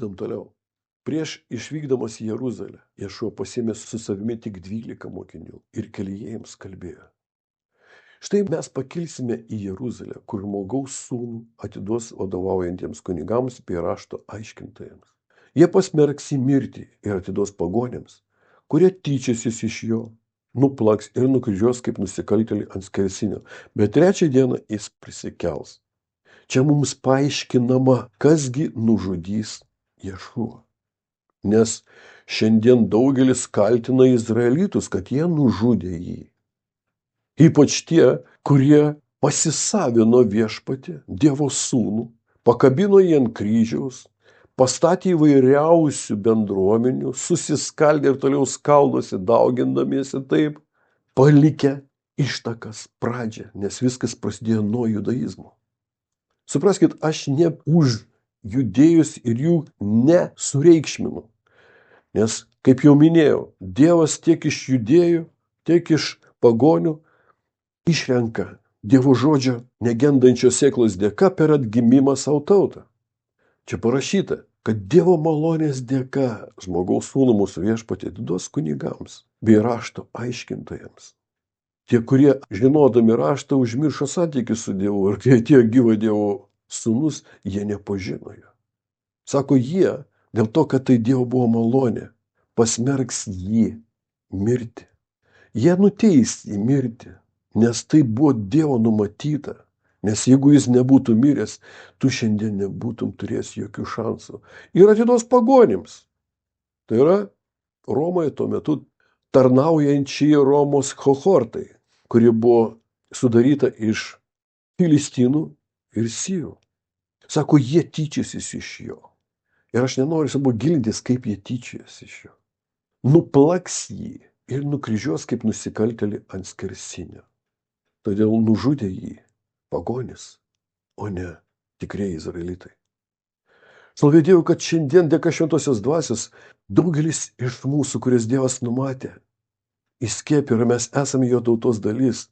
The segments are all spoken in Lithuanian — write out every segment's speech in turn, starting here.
Skaitom toliau. Prieš išvykdamas į Jeruzalę, Ješua pasiėmė su savimi tik 12 mokinių ir kelyje jiems kalbėjo. Štai mes pakilsime į Jeruzalę, kur žmogaus sūnų atiduos vadovaujantiems kunigams bei rašto aiškintojams. Jie pasmerks į mirtį ir atiduos pagonėms, kurie tyčiosis iš jo, nuplaks ir nukryžiuos kaip nusikaltėlį ant skersinio, bet trečią dieną jis prisikels. Čia mums paaiškinama, kasgi nužudys Ješuą. Nes šiandien daugelis kaltina izraelitus, kad jie nužudė jį. Ypač tie, kurie pasisavino viešpatį, Dievo sūnų, pakabino jį ant kryžiaus, pastatė įvairiausių bendruomenių, susiskaldė ir toliau skaldosi, daugindamiesi taip, palikę ištakas pradžią, nes viskas prasidėjo nuo judaizmo. Supraskit, aš ne už judėjus ir jų nesureikšminu. Nes, kaip jau minėjau, Dievas tiek iš judėjų, tiek iš pagonių išrenka Dievo žodžio negendančios sėklos dėka per atgimimą savo tautą. Čia parašyta, kad Dievo malonės dėka žmogaus sūnų mūsų viešpatį atiduos kunigams bei rašto aiškintojams. Tie, kurie žinodami raštą užmiršo santykį su Dievu ir kai atėjo gyvo Dievo sūnus, jie nepažino jo. Sako jie, dėl to, kad tai Dievo buvo malonė, pasmerks jį mirti. Jie nuteis jį mirti, nes tai buvo Dievo numatyta. Nes jeigu jis nebūtų miręs, tu šiandien nebūtum turėjęs jokių šansų. Ir atiduos pagonims. Tai yra Romoje tuo metu tarnaujančiai Romos kohortai, kuri buvo sudaryta iš Filistinų ir Sirų. Sako, jie tyčiosis iš jo. Ir aš nenoriu savo gilintis, kaip jie tyčiojasi iš jo. Nuplaks jį ir nukryžiuos kaip nusikaltėlį ant skersinio. Todėl nužudė jį pagonis, o ne tikrieji izraelitai. Šlovė Dievui, kad šiandien dėka šventosios dvasios daugelis iš mūsų, kuris Dievas numatė, įskiepė ir mes esame jo tautos dalis,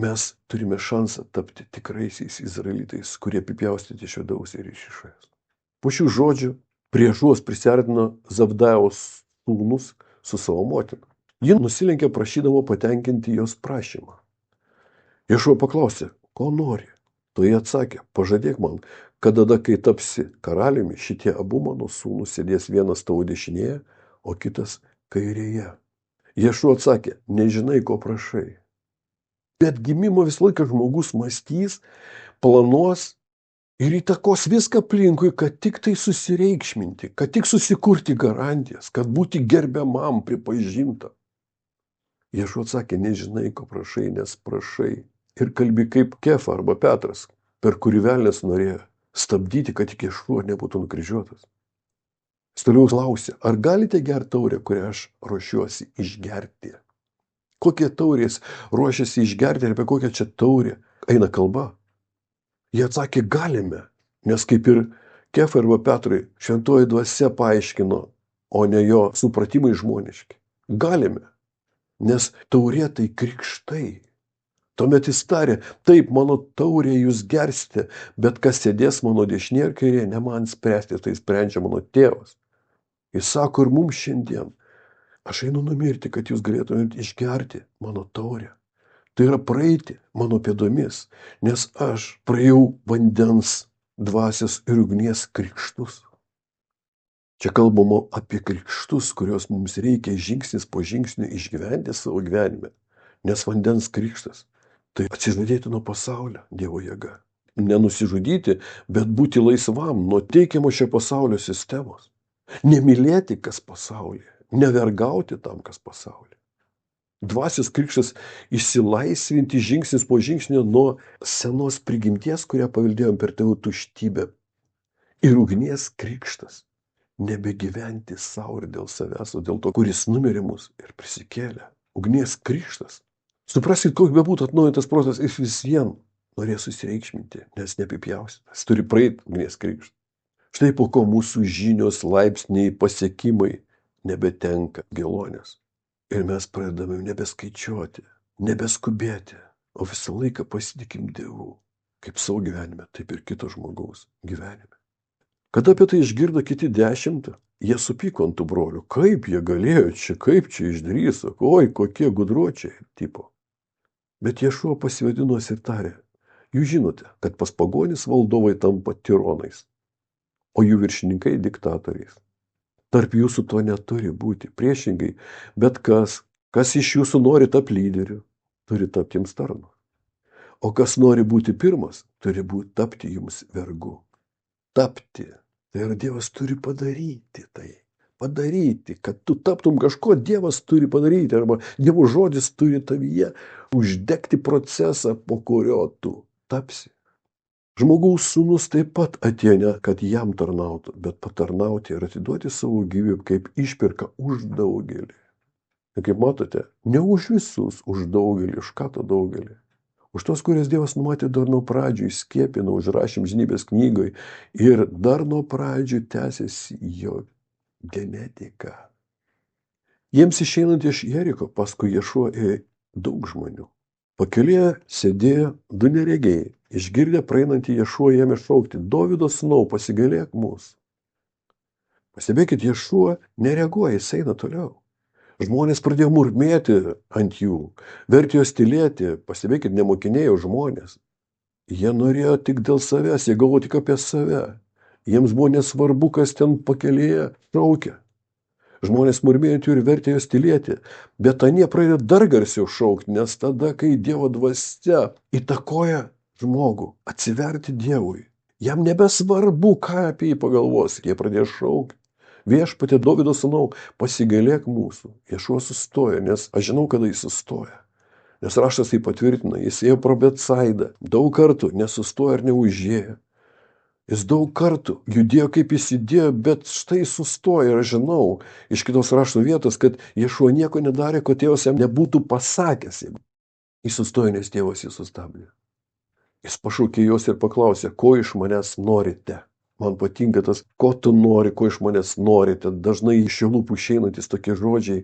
mes turime šansą tapti tikraisiais izraelitais, kurie apipjaustyti iš vidaus ir iš išorės. Po šių žodžių prieš juos prisiartino Zabdajaus sūnus su savo motina. Ji nusilenkė prašydama patenkinti jos prašymą. Ješua paklausė, ko nori? Tai jie atsakė, pažadėk man, kad tada, kai tapsi karaliumi, šitie abu mano sūnus sėdės vienas tavo dešinėje, o kitas kairėje. Ješua atsakė, nežinai, ko prašai. Bet gimimo visą laiką žmogus mąstys, planuos ir įtakos viską aplinkui, kad tik tai susireikšminti, kad tik susikurti garantijas, kad būti gerbiamam, pripažinta. Ješua atsakė, nežinai, ko prašai, nes prašai. Ir kalbi kaip Kefa arba Petras, per kurį velnias norėjo stabdyti, kad tik Ješua nebūtų nukryžiuotas. Jis toliau klausė, ar galite gerti taurę, kurią aš ruošiuosi išgerti? Kokie taurės ruošiasi išgerti ir apie kokią čia taurę eina kalba? Jie atsakė, galime, nes kaip ir Kefa arba Petrui šventoji dvasia paaiškino, o ne jo supratimai žmoniški. Galime, nes taurė tai krikštai. Tuomet jis tarė, taip, mano taurė jūs gersite, bet kas sėdės mano dešinėje ir kairėje, ne man spręsti, tai sprendžia mano tėvas. Jis sako ir mums šiandien, aš einu numirti, kad jūs galėtumėte išgerti mano taurę. Tai yra praeiti mano pėdomis, nes aš praėjau vandens, dvasios ir ugnies krikštus. Čia kalbama apie krikštus, kuriuos mums reikia žingsnis po žingsnio išgyventi savo gyvenime, nes vandens krikštas. Tai atsižadėti nuo pasaulio Dievo jėga. Nenusižudyti, bet būti laisvam nuo teikiamo šio pasaulio sistemos. Nemylėti, kas pasaulyje. Nevergauti tam, kas pasaulyje. Dvasios krikštas išsilaisvinti žingsnis po žingsnio nuo senos prigimties, kurią paveldėjom per tėvų tuštybę. Ir ugnies krikštas. Nebegyventi savo ir dėl savęs, o dėl to, kuris numirė mus ir prisikėlė. Ugnies krikštas. Supraskit, koks bebūtų atnaujintas protas, jis vis vien norės susireikšminti, nes neapipjausit. Jis turi praeiti ugnies krikštą. Štai po ko mūsų žinios, laipsniai, pasiekimai nebetenka gelonės. Ir mes pradedame nebeskaičiuoti, nebeskubėti, o visą laiką pasitikim Dievu. Kaip savo gyvenime, taip ir kito žmogaus gyvenime. Kada apie tai išgirdo kiti 10, jie supyko ant tų brolių. Kaip jie galėjo čia, kaip čia išdrįso, oi, kokie gudruočiai, tipo. Bet Ješua pasivadinos ir tarė, jūs žinote, kad pas pagonis valdovai tampa tironais, o jų viršininkai diktatoriais. Tarp jūsų to neturi būti. Priešingai, bet kas iš jūsų nori tapti lyderiu, turi tapti jums tarnu. O kas nori būti pirmas, turi tapti jums vergu. Tapti. Tai yra Dievas turi padaryti tai. Padaryti, kad tu taptum kažko, Dievas turi padaryti. Arba Dievo žodis turi tavyje uždegti procesą, po kurio tu tapsi. Žmogaus sūnus taip pat atėjo ne, kad jam tarnautų, bet patarnauti ir atiduoti savo gyvybę kaip išpirką už daugelį. Ir kaip matote, ne už visus, už daugelį, už ką tą daugelį. Už tos, kurias Dievas numatė dar nuo pradžių, įskiepino, užrašėm žinybės knygoj ir dar nuo pradžių tęsiasi jo genetika. Jiems išeinant iš Jeriko, paskui Ješua ėjo daug žmonių. Pakelyje sėdėjo 2 neregiai, išgirdę praeinantį Ješuą ėmė šaukti, Dovydo sūnau, pasigailėk mūsų. Pastebėkit, Ješua nereaguoja, jis eina toliau. Žmonės pradėjo murmėti ant jų, vertė juos tylėti, pastebėkit, nemokinėjo žmonės. Jie norėjo tik dėl savęs, jie galvojo tik apie save. Jiems buvo nesvarbu, kas ten pakelyje šaukia. Žmonės murmėjo ant jų ir vertė juos tylėti, bet anie pradėjo dar garsiau šaukti, nes tada, kai Dievo dvasia įtakoja žmogų atsiverti Dievui, jam nebesvarbu, ką apie jį pagalvos, jie pradėjo šaukti. Viešpatie Dovydo sūnau, pasigailėk mūsų. Ješua sustojo, nes aš žinau, kada jis sustoja. Nes raštas tai patvirtina, jis ėjo pro Betsaidą, daug kartų nesustojo ir neužėjo. Jis daug kartų judėjo, kaip jis judėjo, bet štai sustojo ir aš žinau iš kitos rašto vietos, kad Ješua nieko nedarė, ko tėvas jam nebūtų pasakęs. Jis sustojo, nes tėvas jį sustabdė. Jis pašaukė juos ir paklausė, ko iš manęs norite. Man patinka tas, ko tu nori, ko iš manęs norite. Dažnai iš jo lūpų išeinantis tokie žodžiai,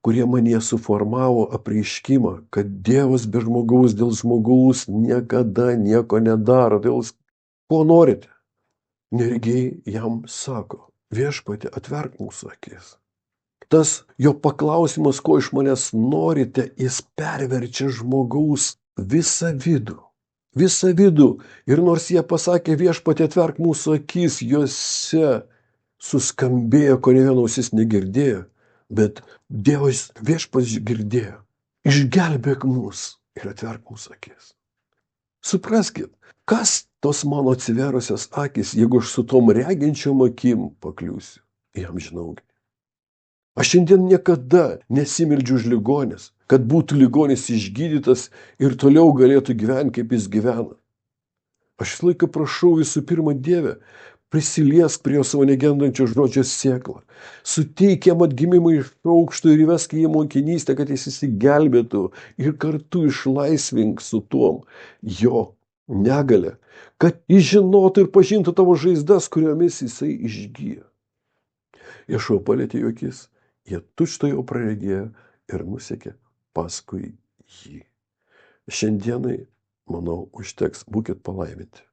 kurie manyje suformavo apreiškimą, kad Dievas be žmogaus dėl žmogaus niekada nieko nedaro. Dėl ko norite? Neregiai jam sako, viešpatie, atverk mūsų akis. Tas jo paklausimas, ko iš manęs norite, jis perverčia žmogaus visą vidų. Visą vidų. Ir nors jie pasakė, viešpatie, atverk mūsų akis, juose suskambėjo, ko ne viena ausis negirdėjo, bet Dievas viešpats girdėjo. Išgelbėk mus ir atverk mūsų akis. Supraskit, kas tos mano atsiverusios akis, jeigu aš su tom reginčiom akim pakliūsiu į amžinaugią. Aš šiandien niekada nesimeldžiu už ligonis, kad būtų ligonis išgydytas ir toliau galėtų gyventi, kaip jis gyvena. Aš visą laiką prašau visų pirma Dieve, prisiliesk prie jo savo negendančio žodžio sėklą. Suteik jam atgimimą iš aukšto ir įvesk jį į mokinystę, kad jis įsigelbėtų ir kartu išlaisvink su tuom jo negalę, kad jis žinotų ir pažintų tavo žaizdas, kuriomis jisai išgyja. Ješua palietė jo akis, jie tučtuojau praregėjo ir nusekė paskui jį. Šiandienai, manau, užteks, būkit palaiminti.